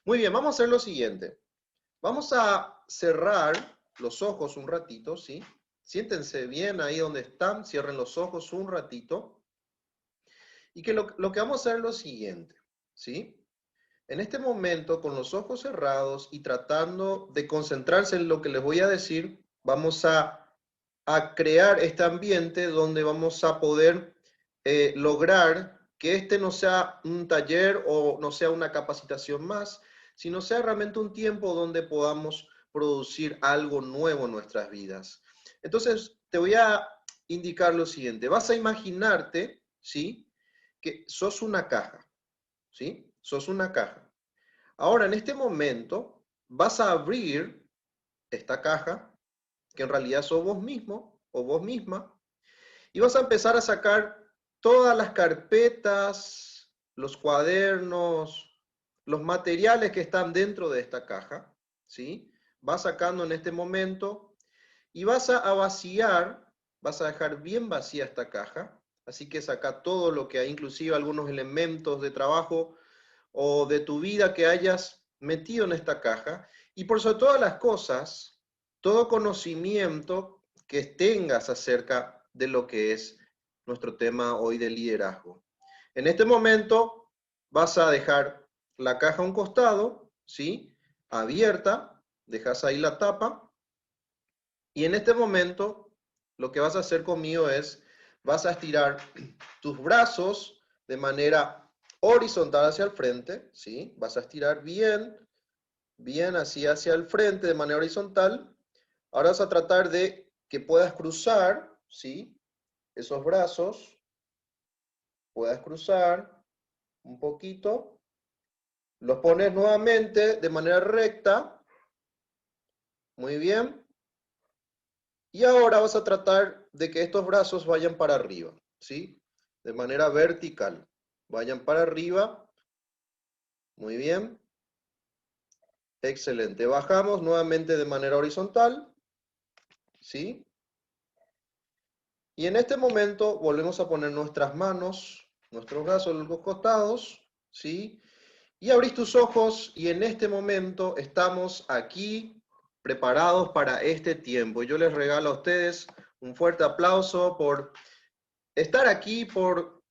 Muy bien, vamos a hacer lo siguiente. Vamos a cerrar los ojos un ratito, ¿sí? Siéntense bien ahí donde están, cierren los ojos un ratito. Y que lo que vamos a hacer es lo siguiente, ¿sí? En este momento, con los ojos cerrados y tratando de concentrarse en lo que les voy a decir, vamos a crear este ambiente donde vamos a poder lograr que este no sea un taller o no sea una capacitación más, sino sea realmente un tiempo donde podamos producir algo nuevo en nuestras vidas. Entonces, te voy a indicar lo siguiente. Vas a imaginarte, ¿sí? Que sos una caja, ¿sí? Sos una caja. Ahora, en este momento, vas a abrir esta caja, que en realidad sos vos mismo o vos misma, y vas a empezar a sacar todas las carpetas, los cuadernos, los materiales que están dentro de esta caja, ¿sí? Vas sacando en este momento y vas a vaciar, vas a dejar bien vacía esta caja, así que saca todo lo que hay, inclusive algunos elementos de trabajo o de tu vida que hayas metido en esta caja, y por sobre todas las cosas, todo conocimiento que tengas acerca de lo que es nuestro tema hoy de liderazgo. En este momento vas a dejar la caja a un costado, ¿sí? Abierta, dejas ahí la tapa, y en este momento lo que vas a hacer conmigo es, vas a estirar tus brazos de manera horizontal hacia el frente, ¿sí? Vas a estirar bien, bien así hacia el frente de manera horizontal. Ahora vas a tratar de que puedas cruzar, ¿sí? Esos brazos, puedas cruzar un poquito. Los pones nuevamente de manera recta. Muy bien. Y ahora vas a tratar de que estos brazos vayan para arriba, ¿sí? De manera vertical. Vayan para arriba. Muy bien. Excelente. Bajamos nuevamente de manera horizontal, ¿sí? Y en este momento volvemos a poner nuestras manos, nuestros brazos en los costados, ¿sí? Y abrís tus ojos y en este momento estamos aquí preparados para este tiempo. Yo les regalo a ustedes un fuerte aplauso por estar aquí, por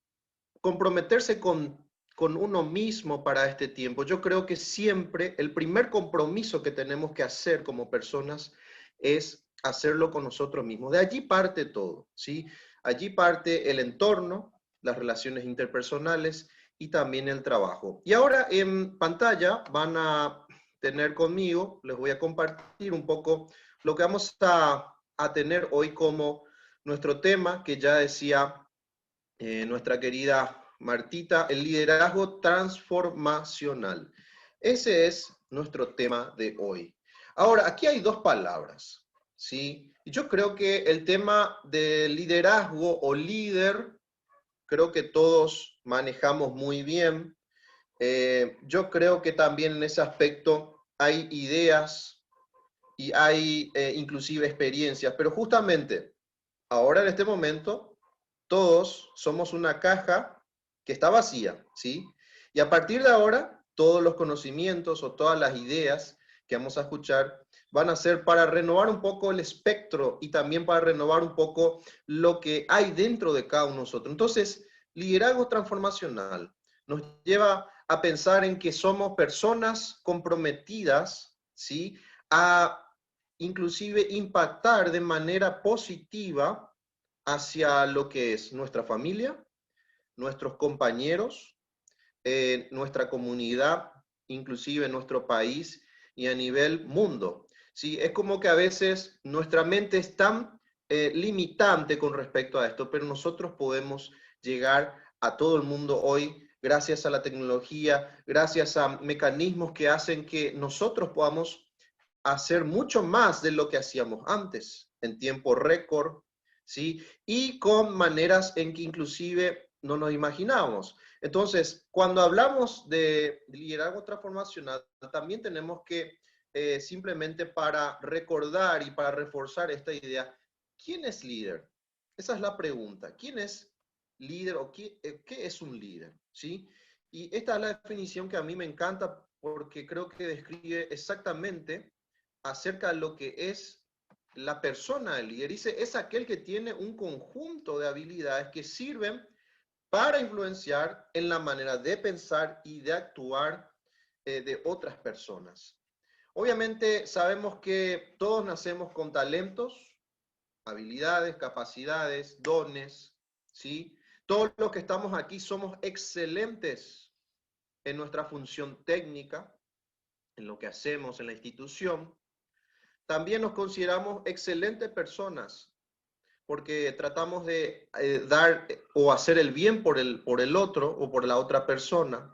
comprometerse con uno mismo para este tiempo. Yo creo que siempre el primer compromiso que tenemos que hacer como personas es hacerlo con nosotros mismos. De allí parte todo, ¿sí? Allí parte el entorno, las relaciones interpersonales y también el trabajo. Y ahora en pantalla van a tener conmigo, les voy a compartir un poco lo que vamos a tener hoy como nuestro tema, que ya decía nuestra querida Martita, el liderazgo transformacional. Ese es nuestro tema de hoy. Ahora, aquí hay dos palabras, ¿sí? Y yo creo que el tema del liderazgo o líder, creo que todos manejamos muy bien. Yo creo que también en ese aspecto hay ideas y hay inclusive experiencias, pero justamente ahora en este momento todos somos una caja que está vacía, ¿sí? Y a partir de ahora, todos los conocimientos o todas las ideas que vamos a escuchar van a ser para renovar un poco el espectro y también para renovar un poco lo que hay dentro de cada uno de nosotros. Entonces, liderazgo transformacional nos lleva a pensar en que somos personas comprometidas, ¿sí? A inclusive impactar de manera positiva hacia lo que es nuestra familia, nuestros compañeros, nuestra comunidad, inclusive nuestro país y a nivel mundo. ¿Sí? Es como que a veces nuestra mente es tan limitante con respecto a esto, pero nosotros podemos llegar a todo el mundo hoy gracias a la tecnología, gracias a mecanismos que hacen que nosotros podamos hacer mucho más de lo que hacíamos antes, en tiempo récord, ¿sí? Y con maneras en que inclusive no nos imaginábamos. Entonces, cuando hablamos de liderazgo transformacional, también tenemos que simplemente para recordar y para reforzar esta idea, ¿quién es líder? Esa es la pregunta. ¿Quién es líder o qué es un líder? ¿Sí? Y esta es la definición que a mí me encanta porque creo que describe exactamente acerca de lo que es la persona del líder. Dice, es aquel que tiene un conjunto de habilidades que sirven para influenciar en la manera de pensar y de actuar de otras personas. Obviamente sabemos que todos nacemos con talentos, habilidades, capacidades, dones, ¿sí? Todos los que estamos aquí somos excelentes en nuestra función técnica, en lo que hacemos en la institución. También nos consideramos excelentes personas porque tratamos de dar o hacer el bien por el otro o por la otra persona.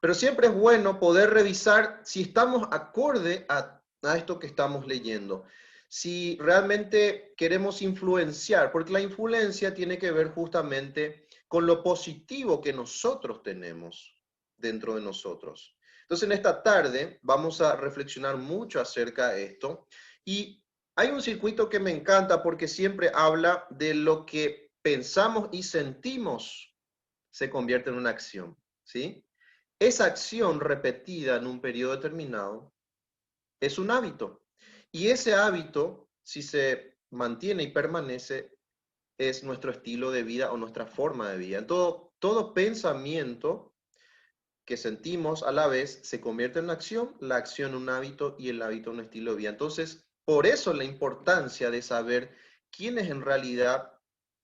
Pero siempre es bueno poder revisar si estamos acorde a esto que estamos leyendo. Si realmente queremos influenciar, porque la influencia tiene que ver justamente con lo positivo que nosotros tenemos dentro de nosotros. Entonces, en esta tarde vamos a reflexionar mucho acerca de esto. Y hay un circuito que me encanta porque siempre habla de lo que pensamos y sentimos se convierte en una acción, ¿sí? Esa acción repetida en un periodo determinado es un hábito. Y ese hábito, si se mantiene y permanece, es nuestro estilo de vida o nuestra forma de vida. Todo pensamiento que sentimos a la vez se convierte en la acción en un hábito y el hábito en un estilo de vida. Entonces, por eso la importancia de saber quién es en realidad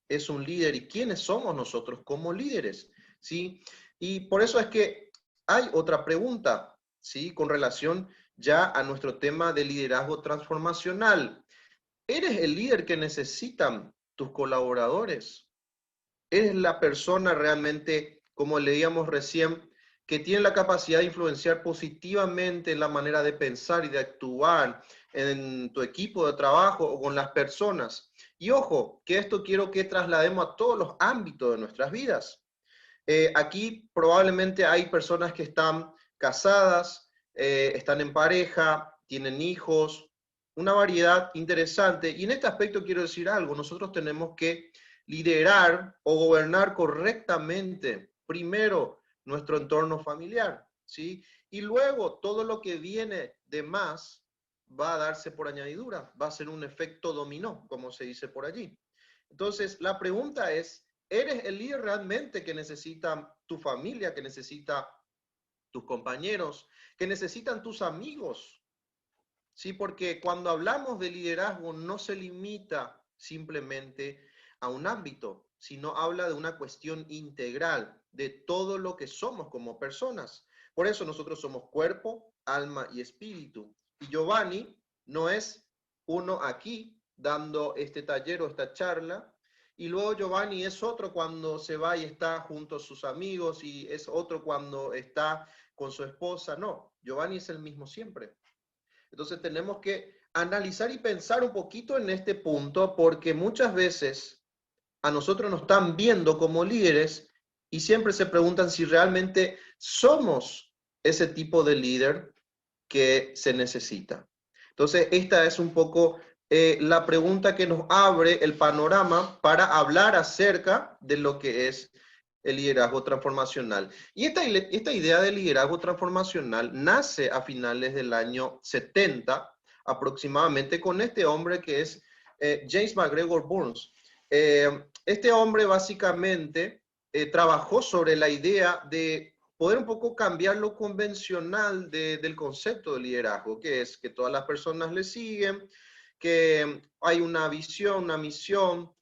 es un líder y quiénes somos nosotros como líderes, ¿sí? Y por eso es que hay otra pregunta, ¿sí? Con relación ya a nuestro tema de liderazgo transformacional. ¿Eres el líder que necesitan tus colaboradores? ¿Eres la persona realmente, como leíamos recién, que tiene la capacidad de influenciar positivamente en la manera de pensar y de actuar en tu equipo de trabajo o con las personas? Y ojo, que esto quiero que traslademos a todos los ámbitos de nuestras vidas. Aquí probablemente hay personas que están casadas, están en pareja, tienen hijos, una variedad interesante. Y en este aspecto quiero decir algo, nosotros tenemos que liderar o gobernar correctamente, primero, nuestro entorno familiar, ¿sí? Y luego todo lo que viene de más va a darse por añadidura, va a ser un efecto dominó, como se dice por allí. Entonces, la pregunta es, ¿eres el líder realmente que necesita tu familia, que necesita tus compañeros, que necesitan tus amigos? Sí, porque cuando hablamos de liderazgo no se limita simplemente a un ámbito, sino habla de una cuestión integral de todo lo que somos como personas. Por eso nosotros somos cuerpo, alma y espíritu. Y Giovanni no es uno aquí dando este taller o esta charla, y luego Giovanni es otro cuando se va y está junto a sus amigos, y es otro cuando está con su esposa. No, Giovanni es el mismo siempre. Entonces tenemos que analizar y pensar un poquito en este punto porque muchas veces a nosotros nos están viendo como líderes y siempre se preguntan si realmente somos ese tipo de líder que se necesita. Entonces esta es un poco la pregunta que nos abre el panorama para hablar acerca de lo que es el liderazgo transformacional. Y esta idea de liderazgo transformacional nace a finales del año 70, aproximadamente, con este hombre que es James McGregor Burns. Este hombre básicamente trabajó sobre la idea de poder un poco cambiar lo convencional del concepto de liderazgo, que es que todas las personas le siguen, que hay una visión, una misión,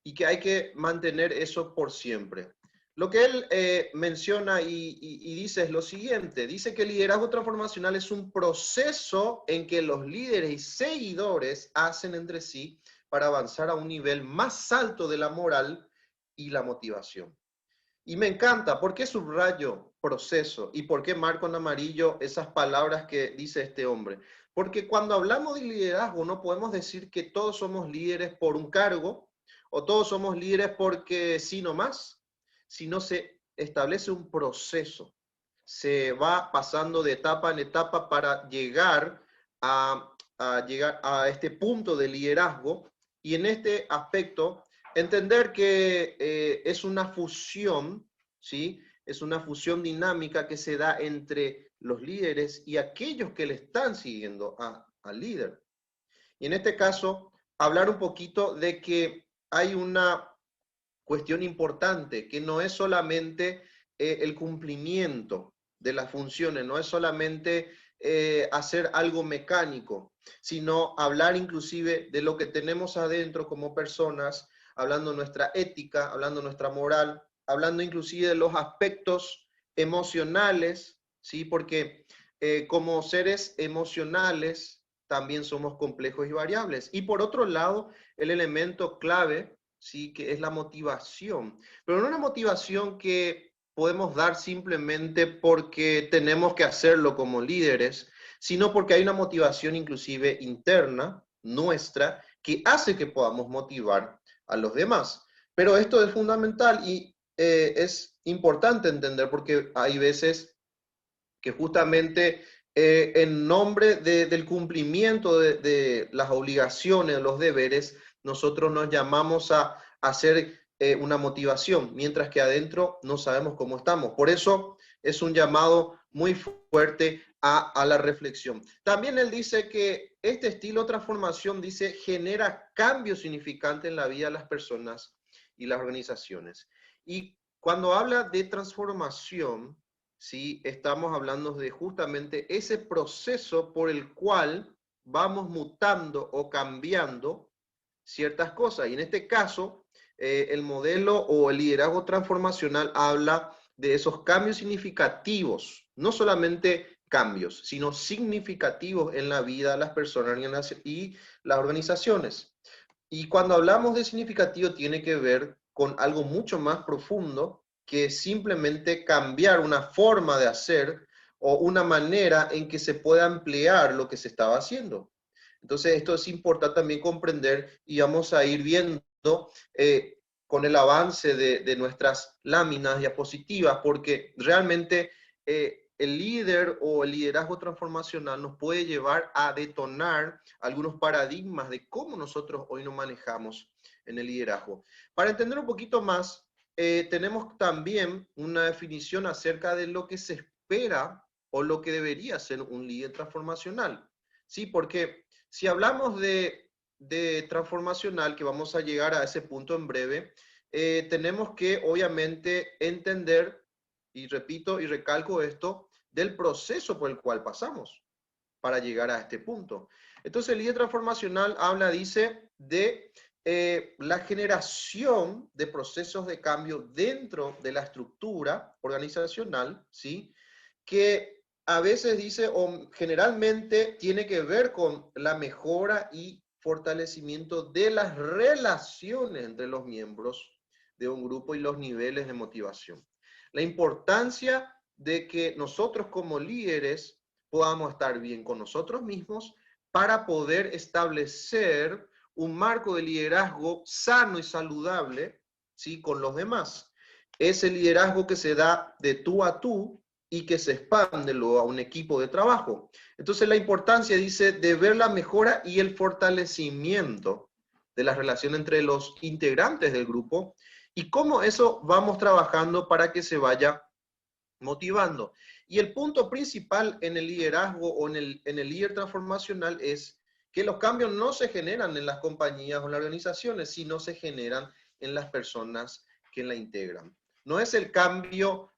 y que hay que mantener eso por siempre. Lo que él menciona y dice es lo siguiente, dice que el liderazgo transformacional es un proceso en que los líderes y seguidores hacen entre sí para avanzar a un nivel más alto de la moral y la motivación. Y me encanta, ¿por qué subrayo proceso? ¿Y por qué marco en amarillo esas palabras que dice este hombre? Porque cuando hablamos de liderazgo no podemos decir que todos somos líderes por un cargo o todos somos líderes porque sí nomás, sino se establece un proceso. Se va pasando de etapa en etapa para llegar llegar a este punto de liderazgo y en este aspecto entender que es una fusión, ¿sí? es una fusión dinámica que se da entre los líderes y aquellos que le están siguiendo al líder. Y en este caso, hablar un poquito de que hay una cuestión importante, que no es solamente el cumplimiento de las funciones, no es solamente hacer algo mecánico, sino hablar inclusive de lo que tenemos adentro como personas, hablando de nuestra ética, hablando de nuestra moral, hablando inclusive de los aspectos emocionales, ¿sí? Porque como seres emocionales también somos complejos y variables. Y por otro lado, el elemento clave, sí, que es la motivación, pero no una motivación que podemos dar simplemente porque tenemos que hacerlo como líderes, sino porque hay una motivación inclusive interna nuestra que hace que podamos motivar a los demás. Pero esto es fundamental y es importante entender porque hay veces que justamente en nombre del cumplimiento de las obligaciones, los deberes, nosotros nos llamamos a hacer una motivación, mientras que adentro no sabemos cómo estamos. Por eso es un llamado muy fuerte a la reflexión. También él dice que este estilo de transformación, dice, genera cambios significantes en la vida de las personas y las organizaciones. Y cuando habla de transformación, ¿sí? Estamos hablando de justamente ese proceso por el cual vamos mutando o cambiando ciertas cosas. Y en este caso, el modelo o el liderazgo transformacional habla de esos cambios significativos, no solamente cambios, sino significativos en la vida de las personas y las organizaciones. Y cuando hablamos de significativo tiene que ver con algo mucho más profundo que simplemente cambiar una forma de hacer o una manera en que se pueda emplear lo que se estaba haciendo. Entonces esto es importante también comprender y vamos a ir viendo con el avance de nuestras láminas diapositivas, porque realmente el líder o el liderazgo transformacional nos puede llevar a detonar algunos paradigmas de cómo nosotros hoy nos manejamos en el liderazgo. Para entender un poquito más, tenemos también una definición acerca de lo que se espera o lo que debería ser un líder transformacional. Sí, porque si hablamos de transformacional, que vamos a llegar a ese punto en breve, tenemos que obviamente entender, y repito y recalco esto, del proceso por el cual pasamos para llegar a este punto. Entonces el líder transformacional habla, dice, de la generación de procesos de cambio dentro de la estructura organizacional, ¿sí? Que a veces dice, o generalmente tiene que ver con la mejora y fortalecimiento de las relaciones entre los miembros de un grupo y los niveles de motivación. La importancia de que nosotros como líderes podamos estar bien con nosotros mismos para poder establecer un marco de liderazgo sano y saludable, ¿sí? Con los demás. Ese liderazgo que se da de tú a tú y que se expande luego a un equipo de trabajo. Entonces la importancia, dice, de ver la mejora y el fortalecimiento de la relación entre los integrantes del grupo y cómo eso vamos trabajando para que se vaya motivando. Y el punto principal en el liderazgo o en el líder transformacional es que los cambios no se generan en las compañías o en las organizaciones, sino se generan en las personas que la integran. No es el cambio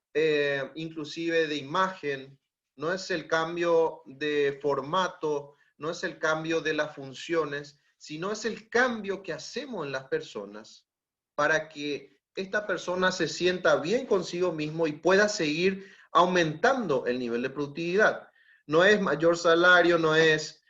inclusive de imagen, no es el cambio de formato, no es el cambio de las funciones, sino es el cambio que hacemos en las personas para que esta persona se sienta bien consigo mismo y pueda seguir aumentando el nivel de productividad. No es mayor salario, no es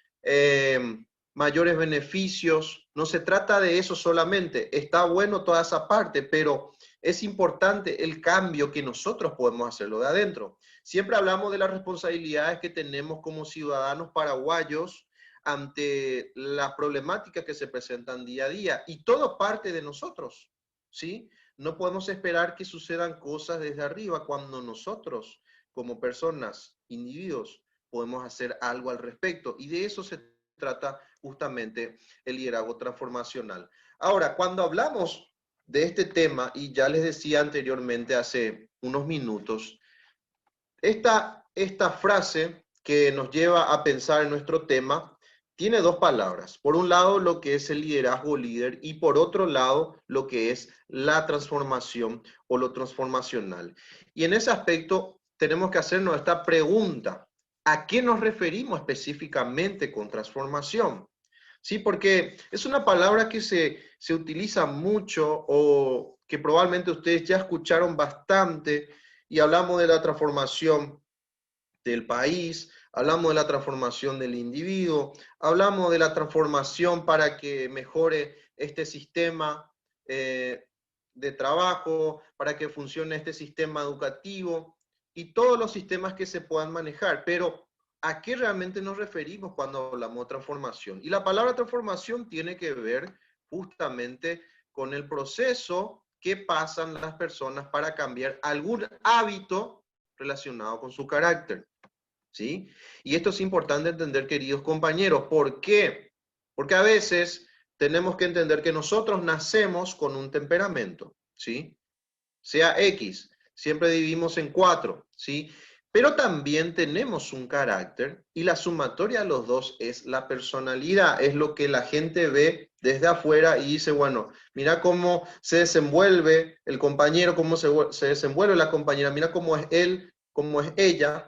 mayores beneficios, no se trata de eso solamente. Está bueno toda esa parte, pero es importante el cambio que nosotros podemos hacerlo de adentro. Siempre hablamos de las responsabilidades que tenemos como ciudadanos paraguayos ante las problemáticas que se presentan día a día y todo parte de nosotros, ¿sí? No podemos esperar que sucedan cosas desde arriba cuando nosotros, como personas, individuos, podemos hacer algo al respecto. Y de eso se trata justamente el liderazgo transformacional. Ahora, cuando hablamos de este tema, y ya les decía anteriormente, hace unos minutos. Esta frase que nos lleva a pensar en nuestro tema tiene dos palabras. Por un lado, lo que es el liderazgo líder y por otro lado, lo que es la transformación o lo transformacional. Y en ese aspecto tenemos que hacernos esta pregunta. ¿A qué nos referimos específicamente con transformación? Sí, porque es una palabra que se utiliza mucho o que probablemente ustedes ya escucharon bastante y hablamos de la transformación del país, hablamos de la transformación del individuo, hablamos de la transformación para que mejore este sistema de trabajo, para que funcione este sistema educativo y todos los sistemas que se puedan manejar. Pero, ¿a qué realmente nos referimos cuando hablamos de transformación? Y la palabra transformación tiene que ver justamente con el proceso que pasan las personas para cambiar algún hábito relacionado con su carácter. ¿Sí? Y esto es importante entender, queridos compañeros. ¿Por qué? Porque a veces tenemos que entender que nosotros nacemos con un temperamento, ¿sí? Sea X, siempre dividimos en 4, ¿sí? Pero también tenemos un carácter y la sumatoria de los dos es la personalidad, es lo que la gente ve desde afuera y dice, bueno, mira cómo se desenvuelve el compañero, cómo se desenvuelve la compañera, mira cómo es él, cómo es ella.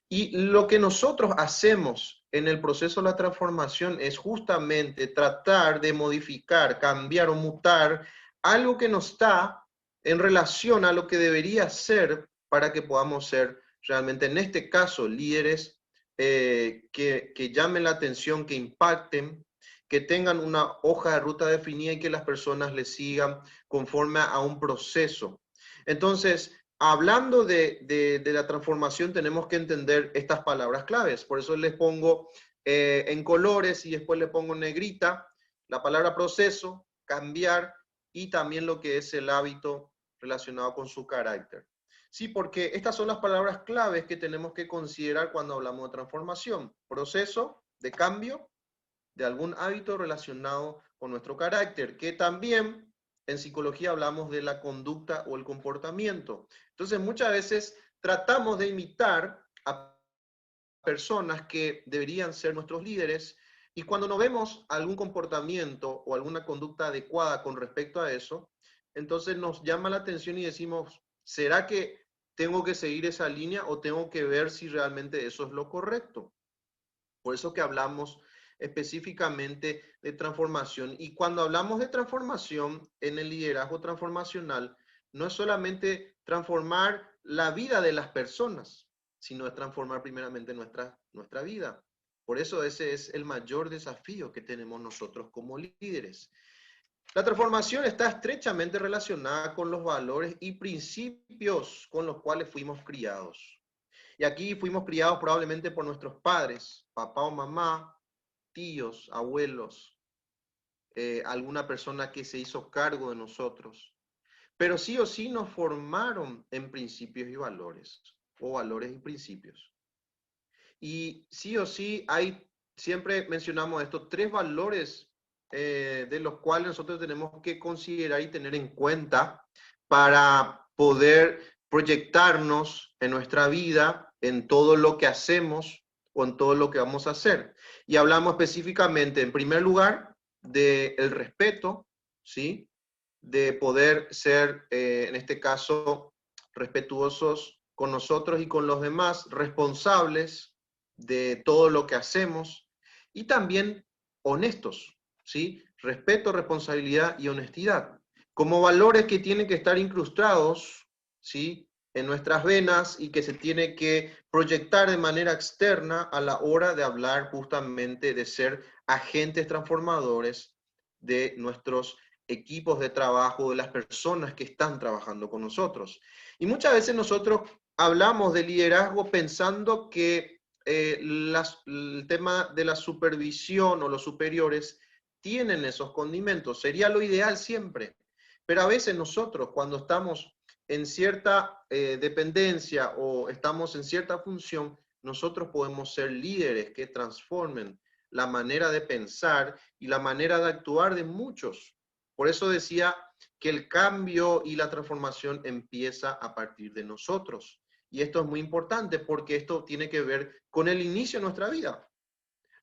Y lo que nosotros hacemos en el proceso de la transformación es justamente tratar de modificar, cambiar o mutar algo que no está en relación a lo que debería ser para que podamos ser realmente, en este caso, líderes que llamen la atención, que impacten, que tengan una hoja de ruta definida y que las personas le sigan conforme a un proceso. Entonces, hablando de la transformación, tenemos que entender estas palabras claves. Por eso les pongo en colores y después le pongo en negrita la palabra proceso, cambiar y también lo que es el hábito relacionado con su carácter. Sí, porque estas son las palabras claves que tenemos que considerar cuando hablamos de transformación. Proceso de cambio de algún hábito relacionado con nuestro carácter, que también en psicología hablamos de la conducta o el comportamiento. Entonces, muchas veces tratamos de imitar a personas que deberían ser nuestros líderes y cuando no vemos algún comportamiento o alguna conducta adecuada con respecto a eso, entonces nos llama la atención y decimos, ¿será que tengo que seguir esa línea o tengo que ver si realmente eso es lo correcto? Por eso que hablamos específicamente de transformación. Y cuando hablamos de transformación en el liderazgo transformacional, no es solamente transformar la vida de las personas, sino es transformar primeramente nuestra vida. Por eso ese es el mayor desafío que tenemos nosotros como líderes. La transformación está estrechamente relacionada con los valores y principios con los cuales fuimos criados. Y aquí fuimos criados probablemente por nuestros padres, papá o mamá, tíos, abuelos, alguna persona que se hizo cargo de nosotros. Pero sí o sí nos formaron en principios y valores, o valores y principios. Y sí o sí siempre mencionamos estos 3 valores de los cuales nosotros tenemos que considerar y tener en cuenta para poder proyectarnos en nuestra vida, en todo lo que hacemos o en todo lo que vamos a hacer. Y hablamos específicamente, en primer lugar, del respeto, ¿sí? De poder ser, en este caso, respetuosos con nosotros y con los demás, responsables de todo lo que hacemos y también honestos, ¿sí? Respeto, responsabilidad y honestidad, como valores que tienen que estar incrustados, ¿sí? En nuestras venas y que se tiene que proyectar de manera externa a la hora de hablar justamente de ser agentes transformadores de nuestros equipos de trabajo, de las personas que están trabajando con nosotros. Y muchas veces nosotros hablamos de liderazgo pensando que el tema de la supervisión o los superiores tienen esos condimentos. Sería lo ideal siempre. Pero a veces nosotros cuando estamos en cierta dependencia o estamos en cierta función, nosotros podemos ser líderes que transformen la manera de pensar y la manera de actuar de muchos. Por eso decía que el cambio y la transformación empieza a partir de nosotros. Y esto es muy importante porque esto tiene que ver con el inicio de nuestra vida.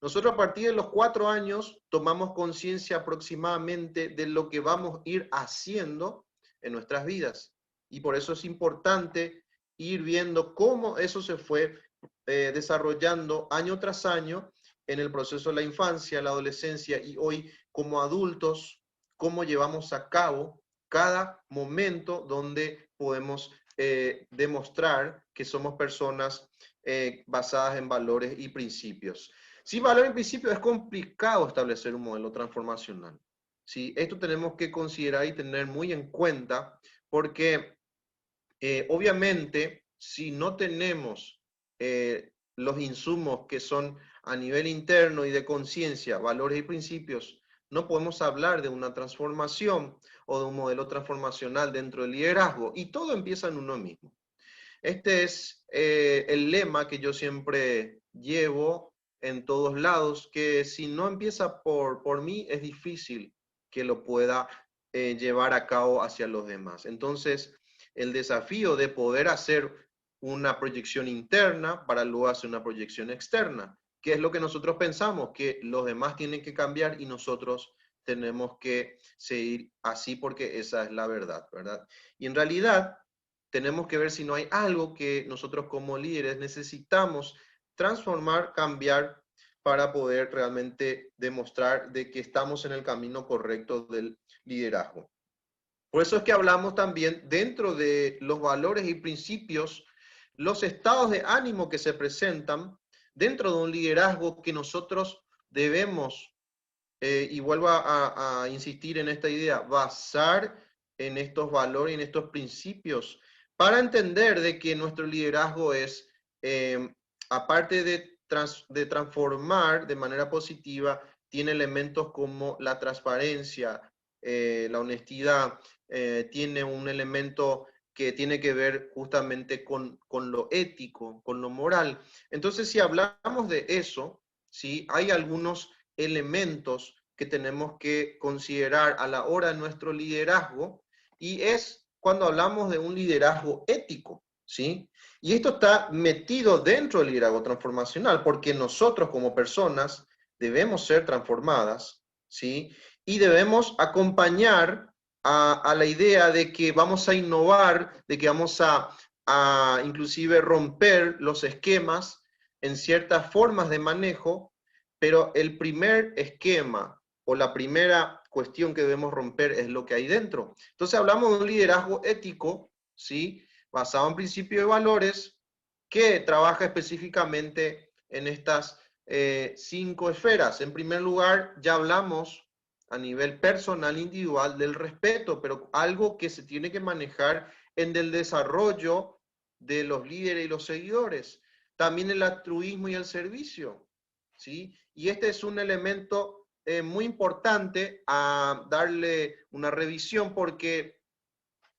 Nosotros a partir de los 4 años tomamos conciencia aproximadamente de lo que vamos a ir haciendo en nuestras vidas. Y por eso es importante ir viendo cómo eso se fue desarrollando año tras año en el proceso de la infancia, la adolescencia y hoy como adultos, cómo llevamos a cabo cada momento donde podemos demostrar que somos personas basadas en valores y principios. Sin valor y principio es complicado establecer un modelo transformacional. ¿Sí? Esto tenemos que considerar y tener muy en cuenta porque obviamente si no tenemos los insumos que son a nivel interno y de conciencia, valores y principios, no podemos hablar de una transformación o de un modelo transformacional dentro del liderazgo y todo empieza en uno mismo. Este es el lema que yo siempre llevo en todos lados, que si no empieza por mí, es difícil que lo pueda llevar a cabo hacia los demás. Entonces, el desafío de poder hacer una proyección interna para luego hacer una proyección externa, que es lo que nosotros pensamos, que los demás tienen que cambiar y nosotros tenemos que seguir así porque esa es la verdad, ¿verdad? Y en realidad, tenemos que ver si no hay algo que nosotros como líderes necesitamos transformar, cambiar para poder realmente demostrar de que estamos en el camino correcto del liderazgo. Por eso es que hablamos también dentro de los valores y principios, los estados de ánimo que se presentan dentro de un liderazgo que nosotros debemos, y vuelvo a insistir en esta idea, basar en estos valores y en estos principios para entender de que nuestro liderazgo es, aparte de transformar de manera positiva, tiene elementos como la transparencia, la honestidad, tiene un elemento que tiene que ver justamente con lo ético, con lo moral. Entonces, si hablamos de eso, ¿sí? Hay algunos elementos que tenemos que considerar a la hora de nuestro liderazgo y es cuando hablamos de un liderazgo ético, ¿sí? Y esto está metido dentro del liderazgo transformacional porque nosotros como personas debemos ser transformadas, ¿sí? Y debemos acompañar a la idea de que vamos a innovar, de que vamos a inclusive romper los esquemas en ciertas formas de manejo, pero el primer esquema o la primera cuestión que debemos romper es lo que hay dentro. Entonces hablamos de un liderazgo ético, ¿sí? Basado en principios y valores, que trabaja específicamente en estas 5 esferas. En primer lugar, ya hablamos a nivel personal, individual, del respeto, pero algo que se tiene que manejar en el desarrollo de los líderes y los seguidores. También el altruismo y el servicio, ¿sí? Y este es un elemento muy importante a darle una revisión porque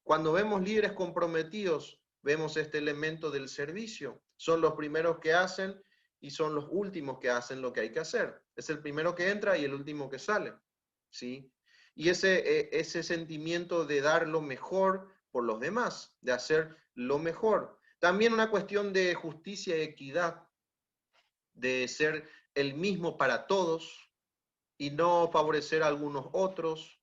cuando vemos líderes comprometidos, vemos este elemento del servicio. Son los primeros que hacen y son los últimos que hacen lo que hay que hacer. Es el primero que entra y el último que sale, ¿sí? Y ese sentimiento de dar lo mejor por los demás, de hacer lo mejor. También una cuestión de justicia y equidad, de ser el mismo para todos y no favorecer a algunos otros.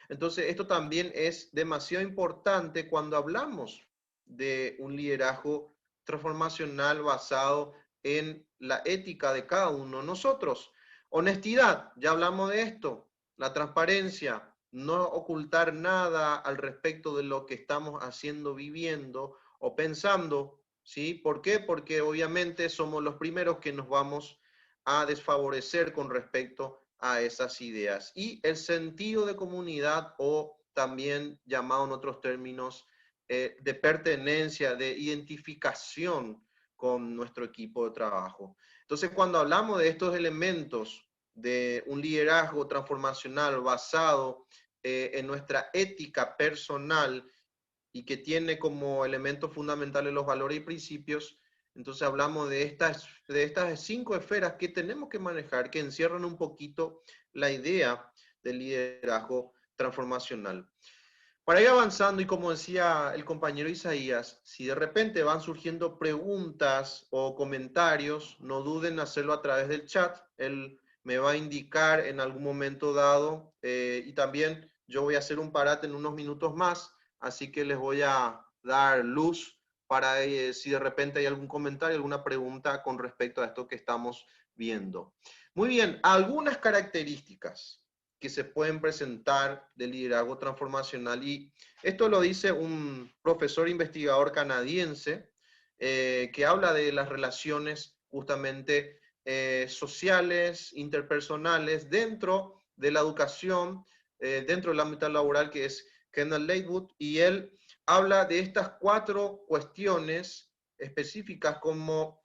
Entonces, esto también es demasiado importante cuando hablamos de un liderazgo transformacional basado en la ética de cada uno de nosotros. Honestidad, ya hablamos de esto. La transparencia, no ocultar nada al respecto de lo que estamos haciendo, viviendo o pensando, ¿sí? ¿Por qué? Porque obviamente somos los primeros que nos vamos a desfavorecer con respecto a esas ideas. Y el sentido de comunidad o también llamado en otros términos de pertenencia, de identificación con nuestro equipo de trabajo. Entonces, cuando hablamos de estos elementos de un liderazgo transformacional basado en nuestra ética personal y que tiene como elementos fundamentales los valores y principios, entonces hablamos de estas 5 esferas que tenemos que manejar, que encierran un poquito la idea del liderazgo transformacional. Para ir avanzando, y como decía el compañero Isaías, si de repente van surgiendo preguntas o comentarios, no duden en hacerlo a través del chat. Él me va a indicar en algún momento dado, y también yo voy a hacer un parate en unos minutos más, así que les voy a dar luz para si de repente hay algún comentario, alguna pregunta con respecto a esto que estamos viendo. Muy bien, algunas características que se pueden presentar de liderazgo transformacional. Y esto lo dice un profesor investigador canadiense que habla de las relaciones justamente sociales, interpersonales, dentro de la educación, dentro del ámbito laboral, que es Kendall Lakewood, y él habla de estas 4 cuestiones específicas como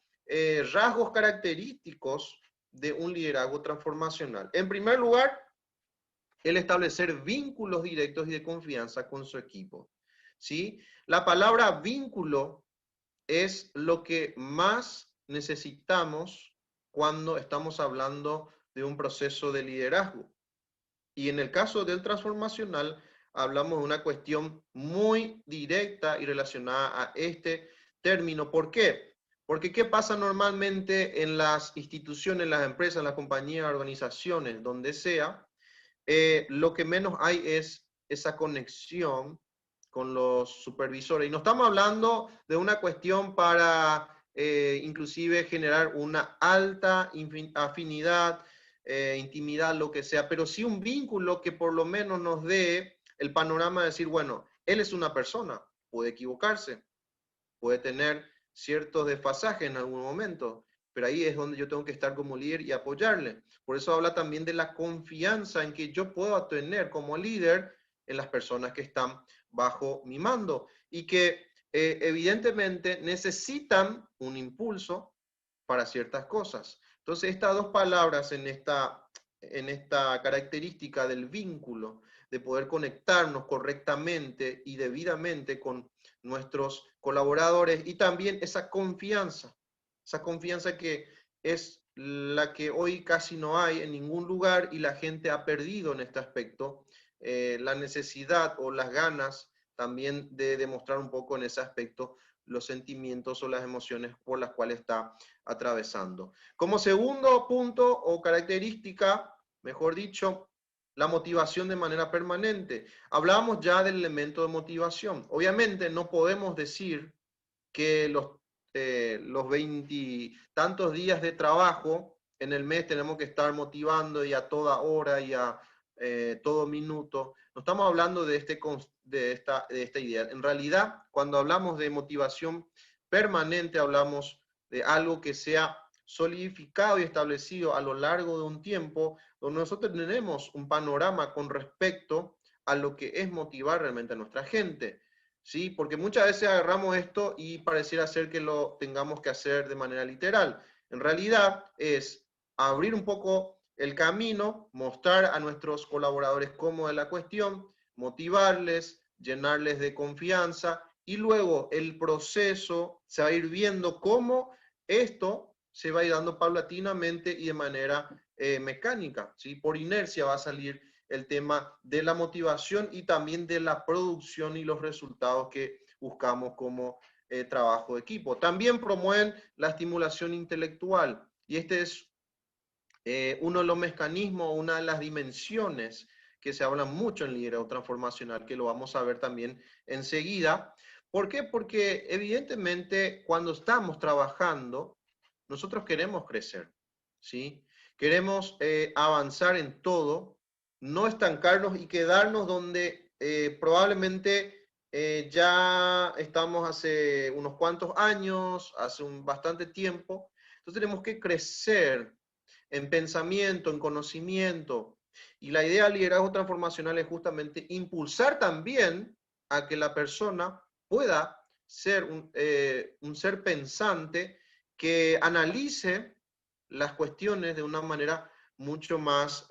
rasgos característicos de un liderazgo transformacional. En primer lugar, el establecer vínculos directos y de confianza con su equipo. ¿Sí? La palabra vínculo es lo que más necesitamos cuando estamos hablando de un proceso de liderazgo. Y en el caso del transformacional, hablamos de una cuestión muy directa y relacionada a este término. ¿Por qué? Porque ¿qué pasa normalmente en las instituciones, en las empresas, en las compañías, organizaciones, donde sea? Lo que menos hay es esa conexión con los supervisores. Y no estamos hablando de una cuestión para inclusive generar una alta afinidad, intimidad, lo que sea, pero sí un vínculo que por lo menos nos dé el panorama de decir, bueno, él es una persona, puede equivocarse, puede tener ciertos desfasajes en algún momento, pero ahí es donde yo tengo que estar como líder y apoyarle. Por eso habla también de la confianza en que yo puedo tener como líder en las personas que están bajo mi mando y que evidentemente necesitan un impulso para ciertas cosas. Entonces, estas 2 palabras en esta característica del vínculo, de poder conectarnos correctamente y debidamente con nuestros colaboradores, y también esa confianza que es la que hoy casi no hay en ningún lugar y la gente ha perdido en este aspecto, la necesidad o las ganas también de demostrar un poco en ese aspecto los sentimientos o las emociones por las cuales está atravesando. Como segundo punto o característica, mejor dicho, la motivación de manera permanente. Hablábamos ya del elemento de motivación. Obviamente no podemos decir que los 20 tantos días de trabajo en el mes tenemos que estar motivando y a toda hora y a todo minuto. No estamos hablando de esta idea. En realidad, cuando hablamos de motivación permanente, hablamos de algo que sea solidificado y establecido a lo largo de un tiempo, donde nosotros tenemos un panorama con respecto a lo que es motivar realmente a nuestra gente. ¿Sí? Porque muchas veces agarramos esto y pareciera ser que lo tengamos que hacer de manera literal. En realidad es abrir un poco el camino, mostrar a nuestros colaboradores cómo es la cuestión, motivarles, llenarles de confianza y luego el proceso se va a ir viendo cómo esto se va a ir dando paulatinamente y de manera mecánica, ¿sí? Por inercia va a salir el tema de la motivación y también de la producción y los resultados que buscamos como trabajo de equipo. También promueven la estimulación intelectual y este es uno de los mecanismos, una de las dimensiones que se habla mucho en liderazgo transformacional, que lo vamos a ver también enseguida. ¿Por qué? Porque evidentemente cuando estamos trabajando, nosotros queremos crecer, ¿sí? Queremos avanzar en todo, no estancarnos y quedarnos donde probablemente ya estamos hace unos cuantos años, hace bastante tiempo. Entonces tenemos que crecer en pensamiento, en conocimiento. Y la idea del liderazgo transformacional es justamente impulsar también a que la persona pueda ser un ser pensante que analice las cuestiones de una manera mucho más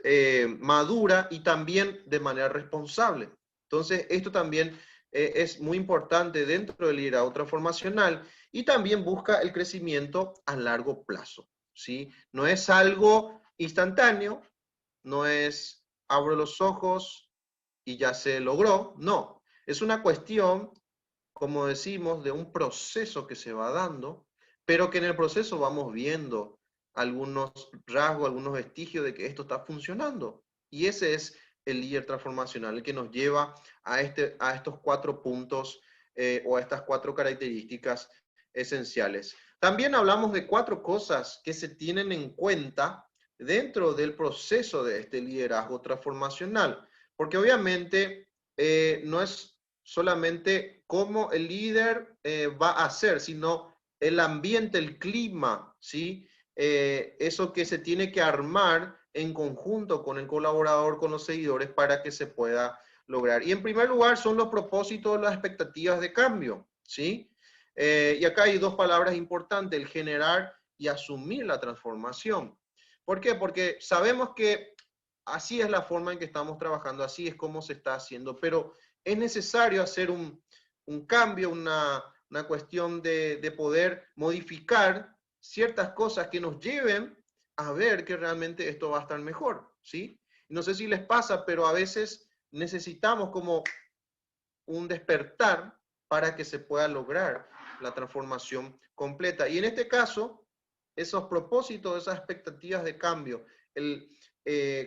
madura y también de manera responsable. Entonces, esto también es muy importante dentro del liderazgo transformacional y también busca el crecimiento a largo plazo. ¿Sí? No es algo instantáneo, no es abro los ojos y ya se logró, no. Es una cuestión, como decimos, de un proceso que se va dando, pero que en el proceso vamos viendo algunos rasgos, algunos vestigios de que esto está funcionando. Y ese es el líder transformacional, el que nos lleva a estos 4 puntos o a estas 4 características esenciales. También hablamos de 4 cosas que se tienen en cuenta dentro del proceso de este liderazgo transformacional, porque obviamente no es solamente cómo el líder va a hacer, sino el ambiente, el clima, ¿sí? Eso que se tiene que armar en conjunto con el colaborador, con los seguidores, para que se pueda lograr. Y en primer lugar son los propósitos, las expectativas de cambio, ¿sí? Y acá hay 2 palabras importantes, el generar y asumir la transformación. ¿Por qué? Porque sabemos que así es la forma en que estamos trabajando, así es como se está haciendo, pero es necesario hacer un cambio, una cuestión de poder modificar ciertas cosas que nos lleven a ver que realmente esto va a estar mejor, ¿sí? No sé si les pasa, pero a veces necesitamos como un despertar para que se pueda lograr la transformación completa. Y en este caso, esos propósitos, esas expectativas de cambio, el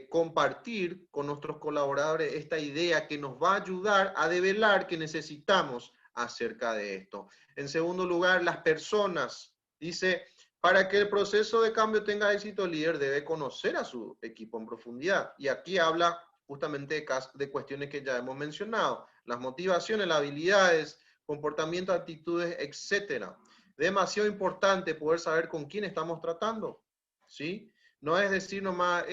compartir con nuestros colaboradores esta idea que nos va a ayudar a develar que necesitamos acerca de esto. En segundo lugar, las personas. Dice, para que el proceso de cambio tenga éxito, el líder debe conocer a su equipo en profundidad. Y aquí habla justamente de cuestiones que ya hemos mencionado, las motivaciones, las habilidades, comportamientos, actitudes, etcétera. Demasiado importante poder saber con quién estamos tratando, ¿sí? No es decir nomás,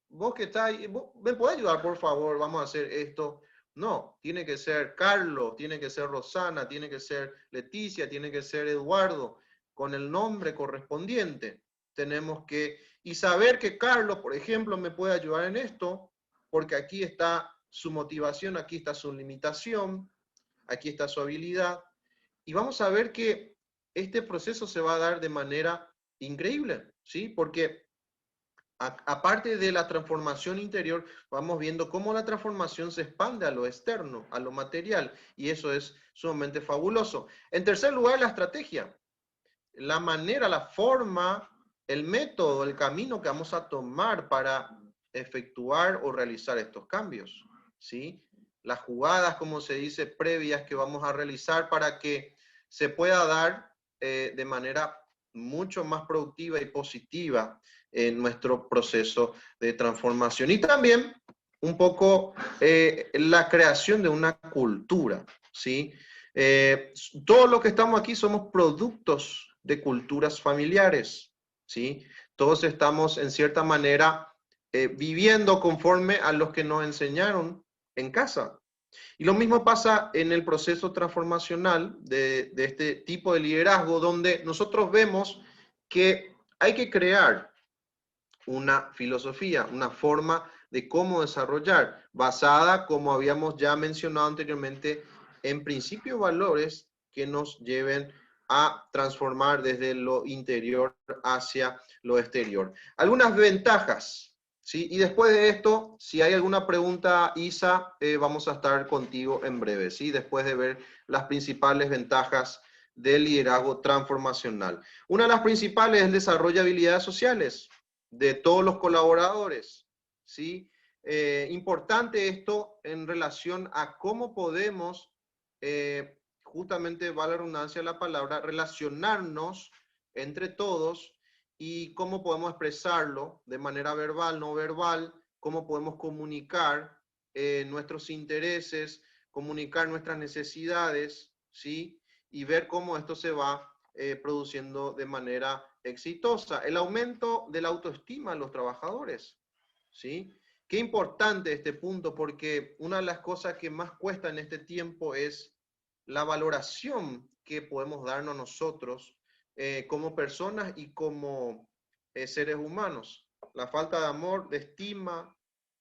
vos que estás ahí, ¿me podés ayudar, por favor? Vamos a hacer esto. No, tiene que ser Carlos, tiene que ser Rosana, tiene que ser Leticia, tiene que ser Eduardo, con el nombre correspondiente. Tenemos que, y saber que Carlos, por ejemplo, me puede ayudar en esto, porque aquí está su motivación, aquí está su limitación, aquí está su habilidad. Y vamos a ver que este proceso se va a dar de manera increíble, ¿sí? Porque aparte de la transformación interior, vamos viendo cómo la transformación se expande a lo externo, a lo material, y eso es sumamente fabuloso. En tercer lugar, la estrategia, la manera, la forma, el método, el camino que vamos a tomar para efectuar o realizar estos cambios, ¿sí? Las jugadas, como se dice, previas que vamos a realizar para que se pueda dar de manera mucho más productiva y positiva en nuestro proceso de transformación. Y también un poco la creación de una cultura, ¿sí? Todos los que estamos aquí somos productos de culturas familiares, ¿sí? Todos estamos en cierta manera viviendo conforme a los que nos enseñaron en casa. Y lo mismo pasa en el proceso transformacional de este tipo de liderazgo, donde nosotros vemos que hay que crear una filosofía, una forma de cómo desarrollar, basada, como habíamos ya mencionado anteriormente, en principios y valores que nos lleven a transformar desde lo interior hacia lo exterior. Algunas ventajas, ¿sí? Y después de esto, si hay alguna pregunta, Isa, vamos a estar contigo en breve, ¿sí? Después de ver las principales ventajas del liderazgo transformacional. Una de las principales es el desarrollo de habilidades sociales de todos los colaboradores, ¿sí? Importante esto en relación a cómo podemos, justamente va la redundancia de la palabra, relacionarnos entre todos y cómo podemos expresarlo de manera verbal, no verbal, cómo podemos comunicar nuestros intereses, comunicar nuestras necesidades, ¿sí? Y ver cómo esto se va produciendo de manera exitosa. El aumento de la autoestima de los trabajadores, ¿sí? Qué importante este punto, porque una de las cosas que más cuesta en este tiempo es la valoración que podemos darnos nosotros como personas y como seres humanos. La falta de amor, de estima,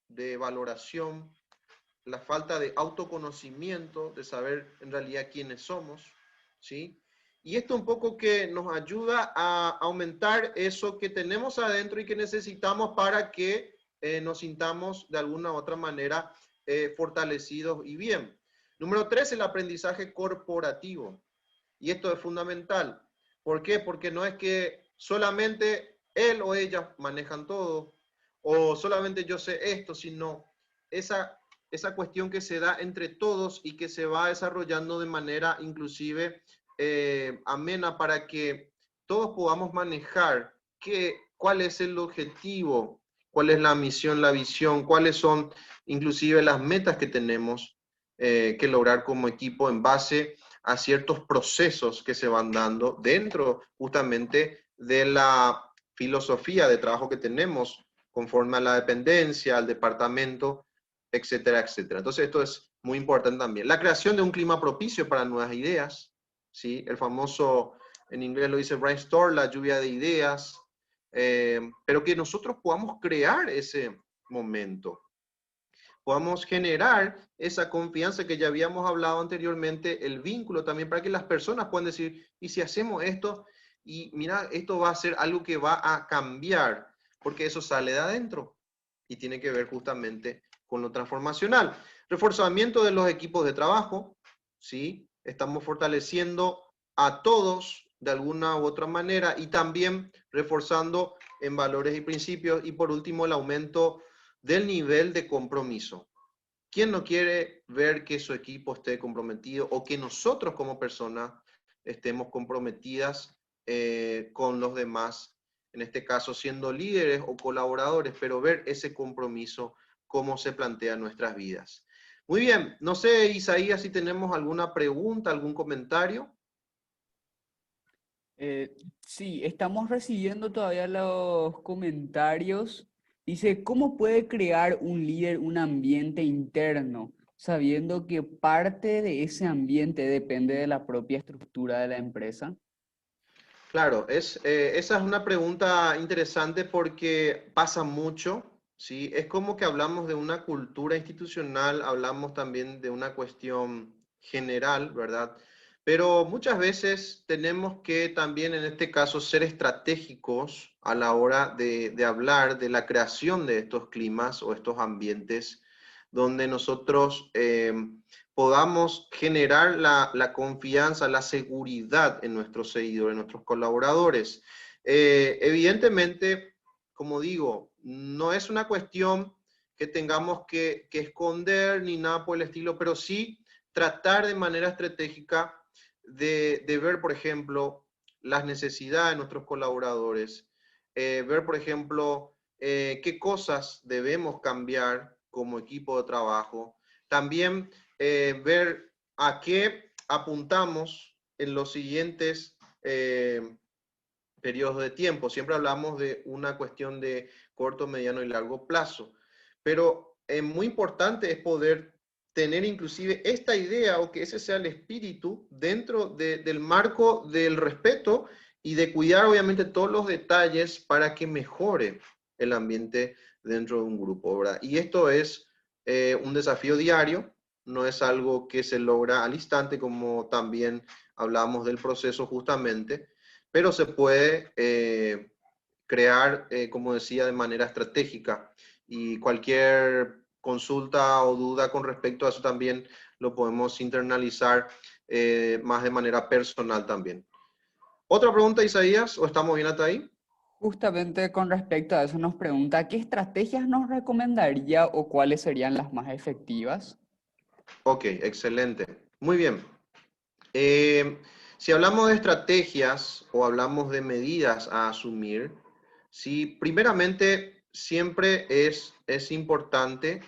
de valoración, la falta de autoconocimiento, de saber en realidad quiénes somos, ¿sí? Y esto un poco que nos ayuda a aumentar eso que tenemos adentro y que necesitamos para que nos sintamos de alguna u otra manera fortalecidos y bien. Número 3, el aprendizaje corporativo. Y esto es fundamental. ¿Por qué? Porque no es que solamente él o ella manejan todo, o solamente yo sé esto, sino esa cuestión que se da entre todos y que se va desarrollando de manera inclusive amena para que todos podamos manejar cuál es el objetivo, cuál es la misión, la visión, cuáles son inclusive las metas que tenemos que lograr como equipo en base a ciertos procesos que se van dando dentro justamente de la filosofía de trabajo que tenemos conforme a la dependencia, al departamento, etcétera, etcétera. Entonces esto es muy importante también. La creación de un clima propicio para nuevas ideas, ¿sí? El famoso, en inglés lo dice brainstorm, la lluvia de ideas, pero que nosotros podamos crear ese momento, podamos generar esa confianza que ya habíamos hablado anteriormente, el vínculo también para que las personas puedan decir, y si hacemos esto, y mira, esto va a ser algo que va a cambiar, porque eso sale de adentro y tiene que ver justamente con lo transformacional. Reforzamiento de los equipos de trabajo, ¿sí? Estamos fortaleciendo a todos de alguna u otra manera y también reforzando en valores y principios y por último el aumento del nivel de compromiso. ¿Quién no quiere ver que su equipo esté comprometido o que nosotros como personas estemos comprometidas con los demás, en este caso siendo líderes o colaboradores, pero ver ese compromiso, cómo se plantea en nuestras vidas? Muy bien, no sé, Isaías, si tenemos alguna pregunta, algún comentario. Sí, estamos recibiendo todavía los comentarios. Dice, ¿cómo puede crear un líder un ambiente interno, sabiendo que parte de ese ambiente depende de la propia estructura de la empresa? Claro, esa es una pregunta interesante porque pasa mucho, ¿sí? Es como que hablamos de una cultura institucional, hablamos también de una cuestión general, ¿verdad? Pero muchas veces tenemos que también en este caso ser estratégicos a la hora de hablar de la creación de estos climas o estos ambientes donde nosotros podamos generar la confianza, la seguridad en nuestros seguidores, en nuestros colaboradores. Evidentemente, como digo, no es una cuestión que tengamos que esconder ni nada por el estilo, pero sí tratar de manera estratégica de ver, por ejemplo, las necesidades de nuestros colaboradores, ver, por ejemplo, qué cosas debemos cambiar como equipo de trabajo. También ver a qué apuntamos en los siguientes periodos de tiempo. Siempre hablamos de una cuestión de corto, mediano y largo plazo, pero muy importante es poder tener inclusive esta idea o que ese sea el espíritu dentro del marco del respeto y de cuidar obviamente todos los detalles para que mejore el ambiente dentro de un grupo, ¿verdad? Y esto es un desafío diario, no es algo que se logra al instante, como también hablamos del proceso justamente, pero se puede crear, como decía, de manera estratégica. Y cualquier consulta o duda con respecto a eso también lo podemos internalizar más de manera personal también. ¿Otra pregunta, Isaías? ¿O estamos bien hasta ahí? Justamente con respecto a eso nos pregunta, ¿qué estrategias nos recomendaría o cuáles serían las más efectivas? Ok, excelente. Muy bien. Eh, si hablamos de estrategias o hablamos de medidas a asumir, sí, primeramente siempre es importante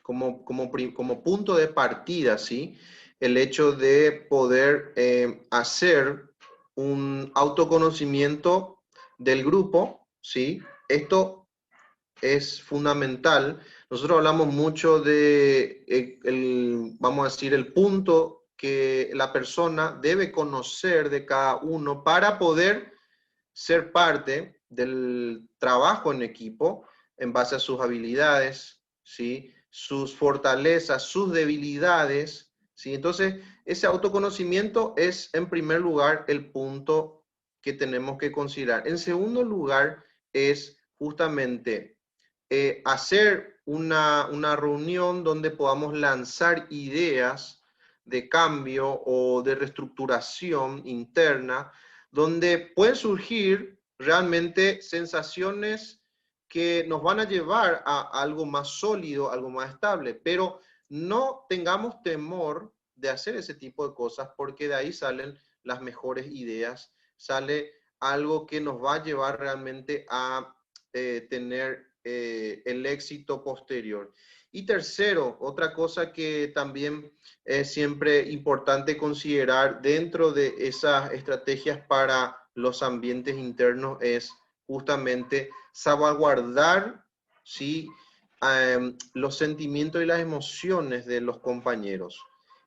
como punto de partida, ¿sí? El hecho de poder hacer un autoconocimiento del grupo, ¿sí? Esto es fundamental. Nosotros hablamos mucho de, vamos a decir, el punto que la persona debe conocer de cada uno para poder ser parte del trabajo en equipo en base a sus habilidades, ¿sí? Sus fortalezas, sus debilidades, ¿sí? Entonces, ese autoconocimiento es en primer lugar el punto que tenemos que considerar. En segundo lugar, es justamente hacer una reunión donde podamos lanzar ideas de cambio o de reestructuración interna, donde pueden surgir realmente sensaciones que nos van a llevar a algo más sólido, algo más estable, pero no tengamos temor de hacer ese tipo de cosas porque de ahí salen las mejores ideas, sale algo que nos va a llevar realmente a tener el éxito posterior. Y tercero, otra cosa que también es siempre importante considerar dentro de esas estrategias para los ambientes internos es justamente salvaguardar, ¿sí? Los sentimientos y las emociones de los compañeros.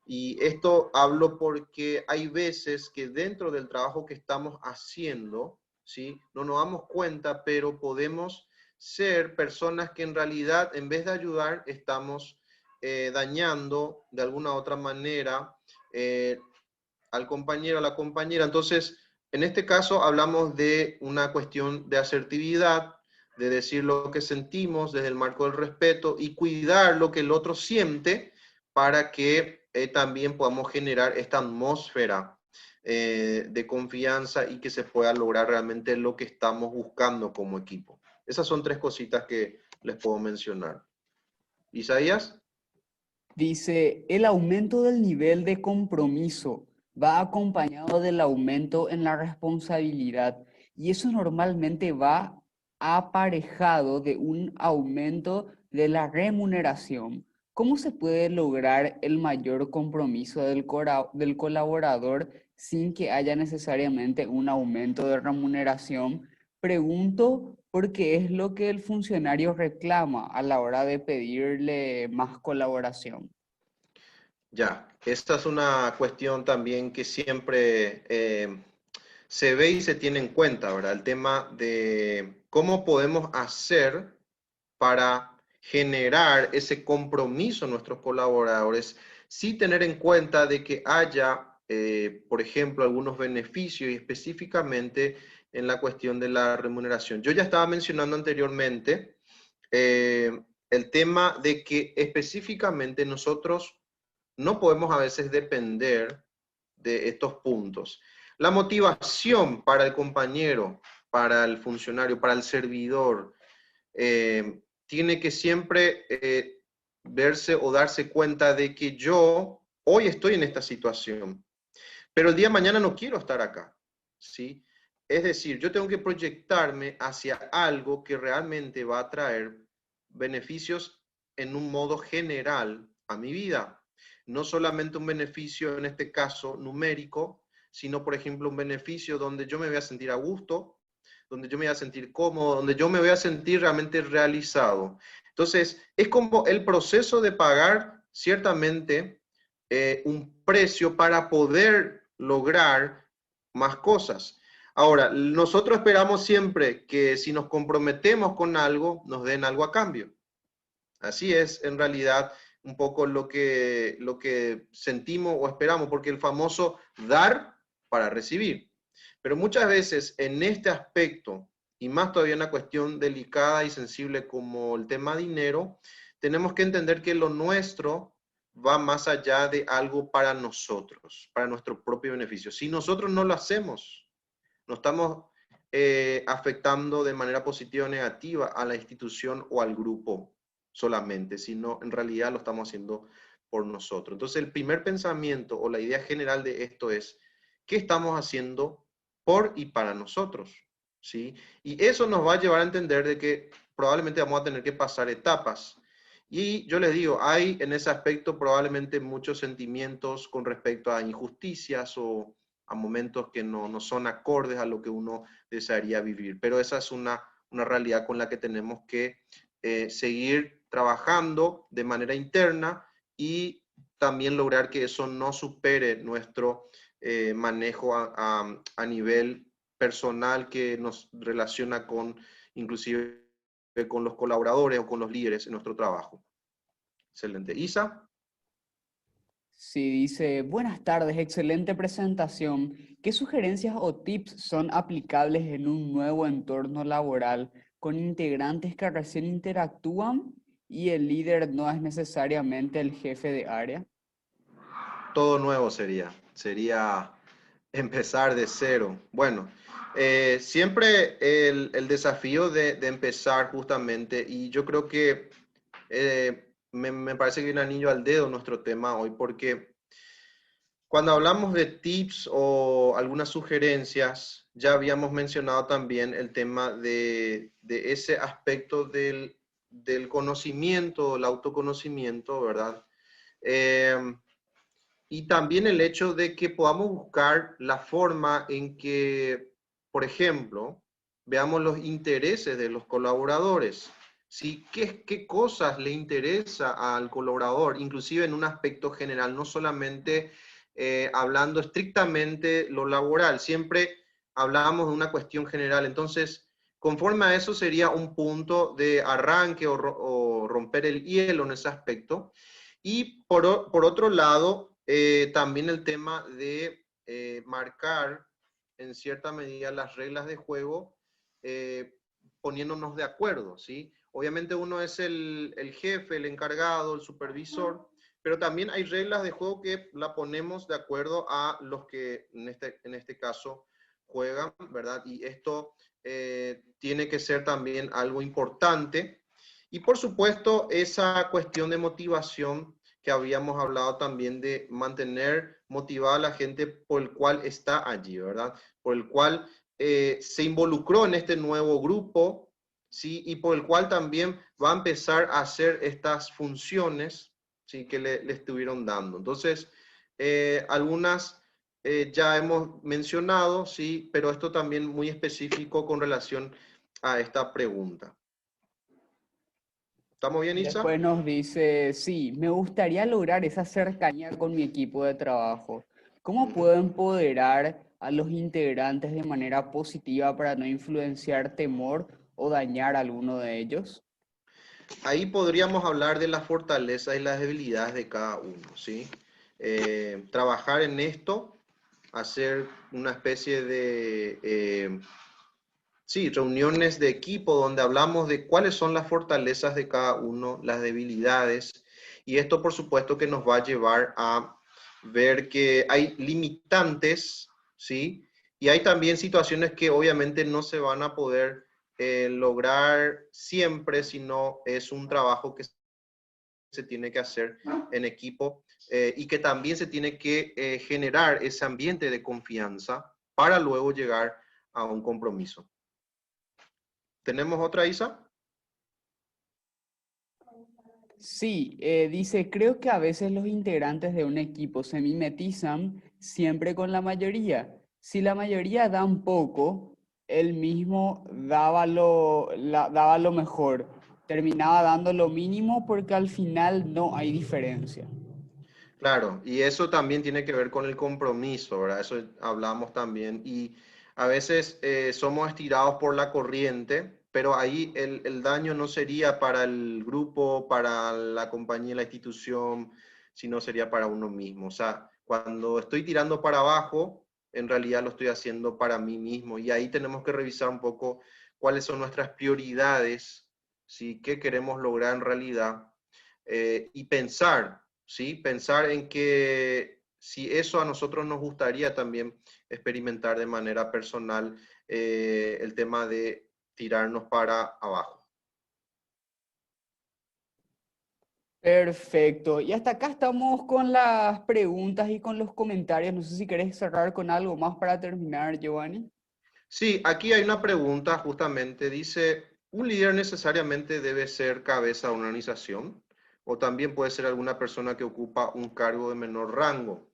Y esto hablo porque hay veces que dentro del trabajo que estamos haciendo, ¿sí? No nos damos cuenta, pero podemos ser personas que en realidad, en vez de ayudar, estamos dañando de alguna otra manera al compañero, a la compañera. Entonces, en este caso hablamos de una cuestión de asertividad, de decir lo que sentimos desde el marco del respeto y cuidar lo que el otro siente para que también podamos generar esta atmósfera de confianza y que se pueda lograr realmente lo que estamos buscando como equipo. Esas son tres cositas que les puedo mencionar. Isaías. Dice, el aumento del nivel de compromiso va acompañado del aumento en la responsabilidad y eso normalmente va aparejado de un aumento de la remuneración. ¿Cómo se puede lograr el mayor compromiso del colaborador sin que haya necesariamente un aumento de remuneración? Pregunto porque es lo que el funcionario reclama a la hora de pedirle más colaboración. Ya, esta es una cuestión también que siempre se ve y se tiene en cuenta, ¿verdad? El tema de cómo podemos hacer para generar ese compromiso en nuestros colaboradores, sí tener en cuenta de que haya, por ejemplo, algunos beneficios y específicamente en la cuestión de la remuneración. Yo ya estaba mencionando anteriormente el tema de que específicamente nosotros no podemos a veces depender de estos puntos. La motivación para el compañero, para el funcionario, para el servidor, tiene que siempre verse o darse cuenta de que yo hoy estoy en esta situación, pero el día de mañana no quiero estar acá, ¿sí? Es decir, yo tengo que proyectarme hacia algo que realmente va a traer beneficios en un modo general a mi vida. No solamente un beneficio, en este caso, numérico, sino, por ejemplo, un beneficio donde yo me voy a sentir a gusto, donde yo me voy a sentir cómodo, donde yo me voy a sentir realmente realizado. Entonces, es como el proceso de pagar ciertamente un precio para poder lograr más cosas. Ahora, nosotros esperamos siempre que si nos comprometemos con algo, nos den algo a cambio. Así es, en realidad, un poco lo que sentimos o esperamos, porque el famoso dar para recibir. Pero muchas veces en este aspecto, y más todavía una cuestión delicada y sensible como el tema dinero, tenemos que entender que lo nuestro va más allá de algo para nosotros, para nuestro propio beneficio. Si nosotros no lo hacemos, no estamos afectando de manera positiva o negativa a la institución o al grupo solamente, sino en realidad lo estamos haciendo por nosotros. Entonces, el primer pensamiento o la idea general de esto es, ¿qué estamos haciendo por y para nosotros? ¿Sí? Y eso nos va a llevar a entender de que probablemente vamos a tener que pasar etapas. Y yo les digo, hay en ese aspecto probablemente muchos sentimientos con respecto a injusticias o a momentos que no son acordes a lo que uno desearía vivir. Pero esa es una realidad con la que tenemos que seguir trabajando de manera interna y también lograr que eso no supere nuestro manejo a nivel personal que nos relaciona con inclusive con los colaboradores o con los líderes en nuestro trabajo. Excelente. Isa. Sí, dice, buenas tardes, excelente presentación. ¿Qué sugerencias o tips son aplicables en un nuevo entorno laboral con integrantes que recién interactúan y el líder no es necesariamente el jefe de área? Todo nuevo sería empezar de cero. Bueno, siempre el desafío de empezar justamente, y yo creo que me parece que viene anillo al dedo nuestro tema hoy, porque cuando hablamos de tips o algunas sugerencias, ya habíamos mencionado también el tema de ese aspecto del conocimiento, el autoconocimiento, ¿verdad? Eh, y también el hecho de que podamos buscar la forma en que, por ejemplo, veamos los intereses de los colaboradores. ¿Sí? ¿Qué cosas le interesa al colaborador? Inclusive en un aspecto general, no solamente hablando estrictamente lo laboral, siempre hablamos de una cuestión general. Entonces, conforme a eso sería un punto de arranque o romper el hielo en ese aspecto. Y por otro lado, también el tema de marcar en cierta medida las reglas de juego, poniéndonos de acuerdo, ¿sí? Obviamente uno es el jefe, el encargado, el supervisor, pero también hay reglas de juego que la ponemos de acuerdo a los que en este caso juegan, ¿verdad? Y esto tiene que ser también algo importante. Y por supuesto, esa cuestión de motivación que habíamos hablado también de mantener motivada a la gente por el cual está allí, ¿verdad? Por el cual se involucró en este nuevo grupo, ¿sí? Y por el cual también va a empezar a hacer estas funciones, ¿sí? Que le estuvieron dando. Entonces, algunas ya hemos mencionado, ¿sí? Pero esto también muy específico con relación a esta pregunta. ¿Estamos bien, Isa? Después nos dice, sí, me gustaría lograr esa cercanía con mi equipo de trabajo. ¿Cómo puedo empoderar a los integrantes de manera positiva para no influenciar temor o dañar a alguno de ellos? Ahí podríamos hablar de las fortalezas y las debilidades de cada uno, ¿sí? Trabajar en esto, hacer una especie de, sí, reuniones de equipo donde hablamos de cuáles son las fortalezas de cada uno, las debilidades, y esto por supuesto que nos va a llevar a ver que hay limitantes, ¿sí? Y hay también situaciones que obviamente no se van a poder lograr siempre, sino es un trabajo que se tiene que hacer en equipo y que también se tiene que generar ese ambiente de confianza para luego llegar a un compromiso. ¿Tenemos otra, Isa? Sí, dice, creo que a veces los integrantes de un equipo se mimetizan siempre con la mayoría. Si la mayoría dan poco, él mismo daba lo mejor, terminaba dando lo mínimo porque al final no hay diferencia. Claro, y eso también tiene que ver con el compromiso, ¿verdad? Eso hablamos también. Y a veces somos estirados por la corriente, pero ahí el daño no sería para el grupo, para la compañía, la institución, sino sería para uno mismo. O sea, cuando estoy tirando para abajo, en realidad lo estoy haciendo para mí mismo. Y ahí tenemos que revisar un poco cuáles son nuestras prioridades, ¿sí? ¿Qué queremos lograr en realidad? Y pensar, ¿sí? Pensar en que si eso a nosotros nos gustaría también experimentar de manera personal el tema de tirarnos para abajo. Perfecto. Y hasta acá estamos con las preguntas y con los comentarios. No sé si querés cerrar con algo más para terminar, Giovanni. Sí, aquí hay una pregunta justamente, dice, ¿un líder necesariamente debe ser cabeza de una organización? O también puede ser alguna persona que ocupa un cargo de menor rango.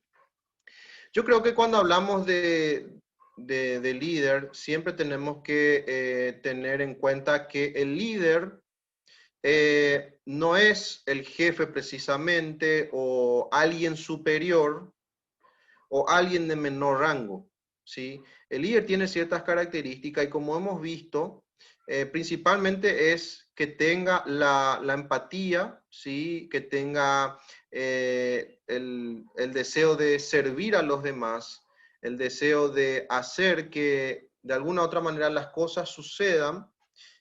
Yo creo que cuando hablamos de líder, siempre tenemos que tener en cuenta que el líder no es el jefe precisamente o alguien superior o alguien de menor rango, ¿sí? El líder tiene ciertas características y como hemos visto, principalmente es que tenga la empatía, ¿sí? Que tenga el deseo de servir a los demás, el deseo de hacer que de alguna u otra manera las cosas sucedan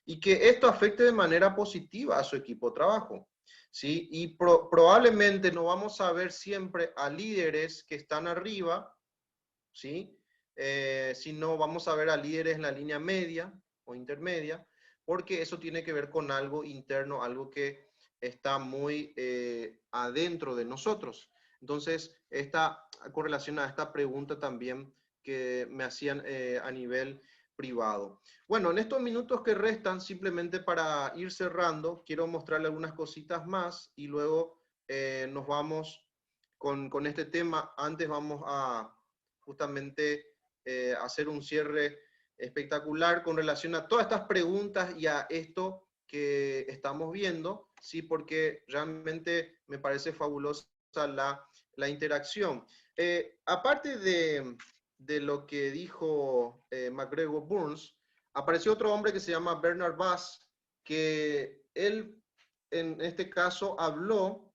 y que esto afecte de manera positiva a su equipo de trabajo. ¿Sí? Y probablemente no vamos a ver siempre a líderes que están arriba, ¿sí? Sino vamos a ver a líderes en la línea media o intermedia, porque eso tiene que ver con algo interno, algo que está muy adentro de nosotros. Entonces, esta correlación a esta pregunta también que me hacían a nivel privado. Bueno, en estos minutos que restan, simplemente para ir cerrando, quiero mostrarle algunas cositas más y luego nos vamos con este tema. Antes vamos a justamente hacer un cierre espectacular con relación a todas estas preguntas y a esto que estamos viendo, ¿sí? Porque realmente me parece fabulosa la interacción. Aparte de lo que dijo McGregor Burns, apareció otro hombre que se llama Bernard Bass, que él en este caso habló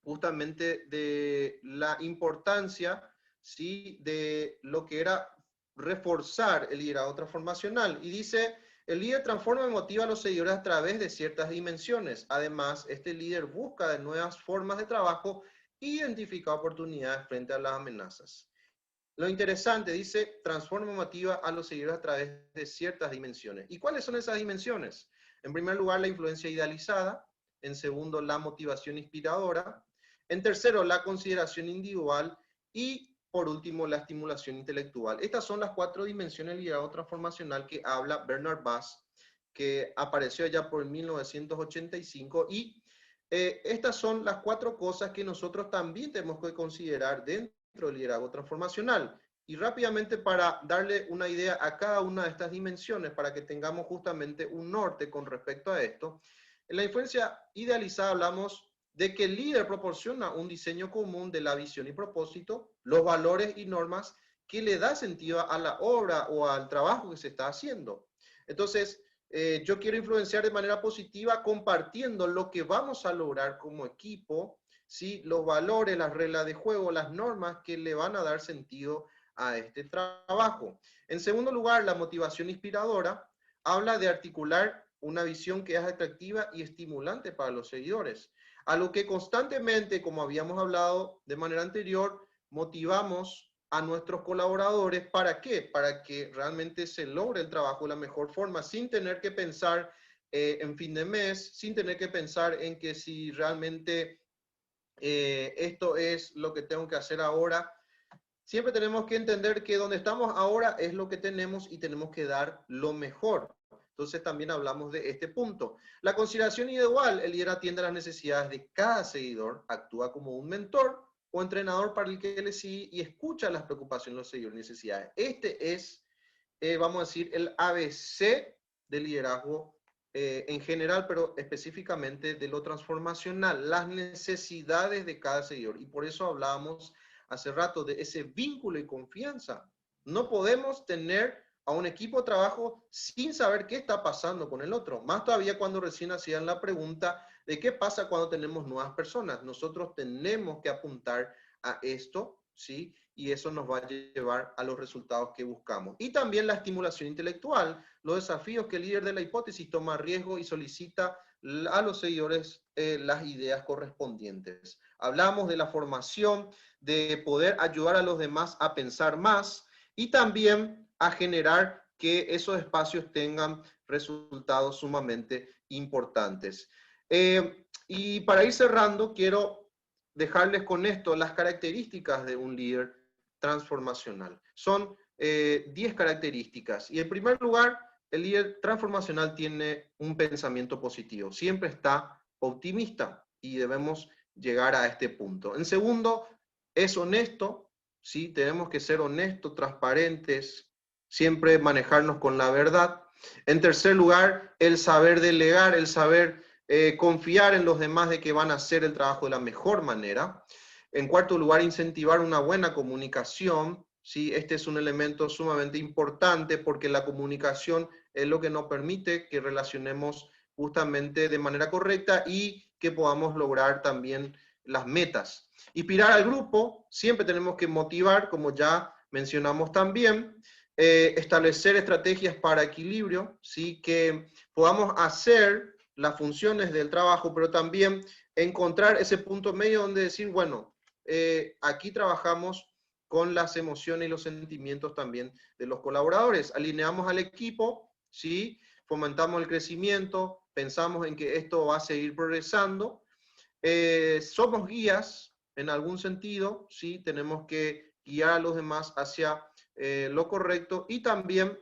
justamente de la importancia, ¿sí?, de lo que era reforzar el liderazgo transformacional. Y dice, el líder transforma y motiva a los seguidores a través de ciertas dimensiones. Además, este líder busca de nuevas formas de trabajo e identifica oportunidades frente a las amenazas. Lo interesante, dice, transforma y motiva a los seguidores a través de ciertas dimensiones. ¿Y cuáles son esas dimensiones? En primer lugar, la influencia idealizada. En segundo, la motivación inspiradora. En tercero, la consideración individual. Y por último, la estimulación intelectual. Estas son las 4 dimensiones del liderazgo transformacional que habla Bernard Bass, que apareció ya por 1985. Y estas son las 4 cosas que nosotros también tenemos que considerar dentro del liderazgo transformacional. Y rápidamente, para darle una idea a cada una de estas dimensiones, para que tengamos justamente un norte con respecto a esto, en la influencia idealizada hablamos de que el líder proporciona un diseño común de la visión y propósito, los valores y normas que le da sentido a la obra o al trabajo que se está haciendo. Entonces, yo quiero influenciar de manera positiva compartiendo lo que vamos a lograr como equipo, ¿sí? Los valores, las reglas de juego, las normas que le van a dar sentido a este trabajo. En segundo lugar, la motivación inspiradora habla de articular una visión que es atractiva y estimulante para los seguidores. A lo que constantemente, como habíamos hablado de manera anterior, motivamos a nuestros colaboradores. ¿Para qué? Para que realmente se logre el trabajo de la mejor forma, sin tener que pensar en fin de mes, sin tener que pensar en que si realmente esto es lo que tengo que hacer ahora. Siempre tenemos que entender que donde estamos ahora es lo que tenemos y tenemos que dar lo mejor. Entonces también hablamos de este punto. La consideración individual, el líder atiende a las necesidades de cada seguidor, actúa como un mentor o entrenador para el que le sigue y escucha las preocupaciones de los seguidores y necesidades. Este es, vamos a decir, el ABC del liderazgo en general, pero específicamente de lo transformacional, las necesidades de cada seguidor. Y por eso hablábamos hace rato de ese vínculo y confianza. No podemos tener a un equipo de trabajo sin saber qué está pasando con el otro. Más todavía cuando recién hacían la pregunta de qué pasa cuando tenemos nuevas personas. Nosotros tenemos que apuntar a esto, ¿sí? Y eso nos va a llevar a los resultados que buscamos. Y también la estimulación intelectual, los desafíos que el líder de la hipótesis toma riesgo y solicita a los seguidores las ideas correspondientes. Hablamos de la formación, de poder ayudar a los demás a pensar más y también a generar que esos espacios tengan resultados sumamente importantes. Y para ir cerrando, quiero dejarles con esto las características de un líder transformacional. Son 10 características. Y en primer lugar, el líder transformacional tiene un pensamiento positivo. Siempre está optimista y debemos llegar a este punto. En segundo, es honesto, ¿sí? Tenemos que ser honestos, transparentes, siempre manejarnos con la verdad. En tercer lugar, el saber delegar, el saber confiar en los demás de que van a hacer el trabajo de la mejor manera. En cuarto lugar, incentivar una buena comunicación, ¿sí? Este es un elemento sumamente importante porque la comunicación es lo que nos permite que relacionemos justamente de manera correcta y que podamos lograr también las metas. Inspirar al grupo, siempre tenemos que motivar, como ya mencionamos también. establecer estrategias para equilibrio, ¿sí? Que podamos hacer las funciones del trabajo, pero también encontrar ese punto medio donde decir, bueno, aquí trabajamos con las emociones y los sentimientos también de los colaboradores. Alineamos al equipo, ¿sí? Fomentamos el crecimiento, pensamos en que esto va a seguir progresando. Somos guías en algún sentido, ¿sí? Tenemos que guiar a los demás hacia lo correcto y también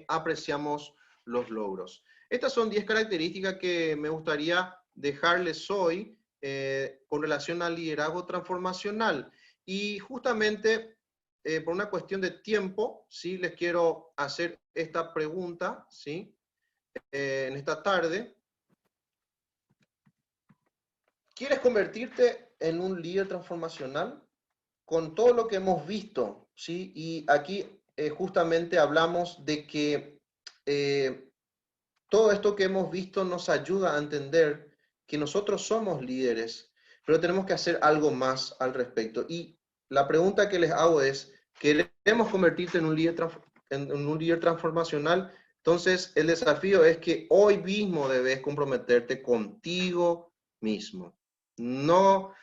apreciamos los logros. Estas son 10 características que me gustaría dejarles hoy con relación al liderazgo transformacional. Y justamente por una cuestión de tiempo, ¿sí? Les quiero hacer esta pregunta, ¿sí? En esta tarde. ¿Quieres convertirte en un líder transformacional? Con todo lo que hemos visto, ¿sí? Y aquí justamente hablamos de que todo esto que hemos visto nos ayuda a entender que nosotros somos líderes, pero tenemos que hacer algo más al respecto. Y la pregunta que les hago es, ¿queremos convertirte en un líder transformacional? Entonces, el desafío es que hoy mismo debes comprometerte contigo mismo. No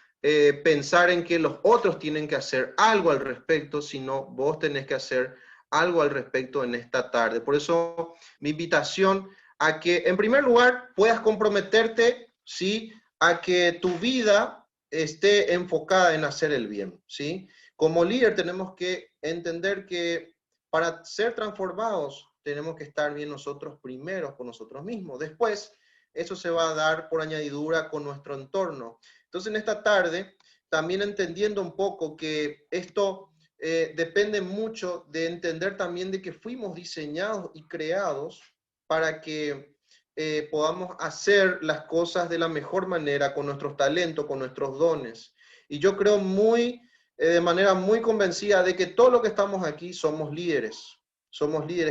pensar en que los otros tienen que hacer algo al respecto, sino vos tenés que hacer algo al respecto en esta tarde. Por eso, mi invitación a que, en primer lugar, puedas comprometerte, ¿sí? A que tu vida esté enfocada en hacer el bien, ¿sí? Como líder tenemos que entender que para ser transformados tenemos que estar bien nosotros primeros con nosotros mismos. Después, eso se va a dar por añadidura con nuestro entorno. Entonces, en esta tarde, también entendiendo un poco que esto depende mucho de entender también de que fuimos diseñados y creados para que podamos hacer las cosas de la mejor manera, con nuestros talentos, con nuestros dones. Y yo creo de manera muy convencida de que todo lo que estamos aquí somos líderes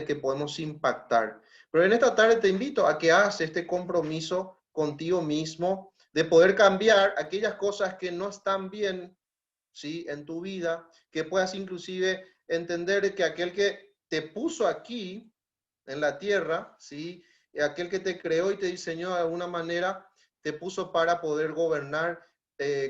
que podemos impactar. Pero en esta tarde te invito a que hagas este compromiso contigo mismo de poder cambiar aquellas cosas que no están bien, ¿sí? En tu vida, que puedas inclusive entender que aquel que te puso aquí en la tierra, ¿sí? Aquel que te creó y te diseñó de alguna manera, te puso para poder gobernar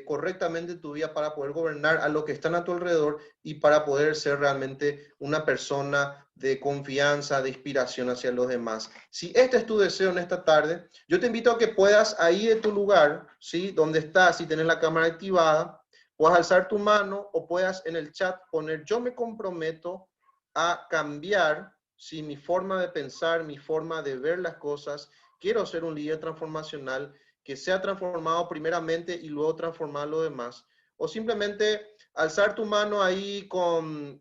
correctamente tu vida, para poder gobernar a lo que están a tu alrededor y para poder ser realmente una persona de confianza, de inspiración hacia los demás. Si este es tu deseo en esta tarde, yo te invito a que puedas ahí de tu lugar, ¿sí? Donde estás, si tienes la cámara activada, puedas alzar tu mano o puedas en el chat poner yo me comprometo a cambiar, ¿sí? Mi forma de pensar, mi forma de ver las cosas. Quiero ser un líder transformacional que sea transformado primeramente y luego transformar lo demás. O simplemente alzar tu mano ahí con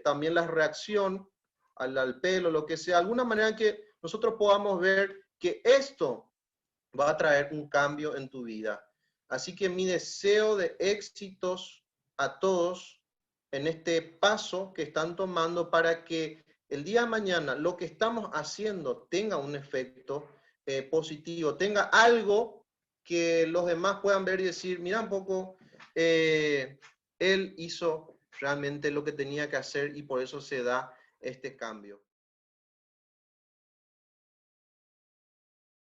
también la reacción al pelo, lo que sea, alguna manera que nosotros podamos ver que esto va a traer un cambio en tu vida. Así que mi deseo de éxitos a todos en este paso que están tomando para que el día de mañana lo que estamos haciendo tenga un efecto positivo, tenga algo que los demás puedan ver y decir, mira un poco, él hizo realmente lo que tenía que hacer y por eso se da este cambio.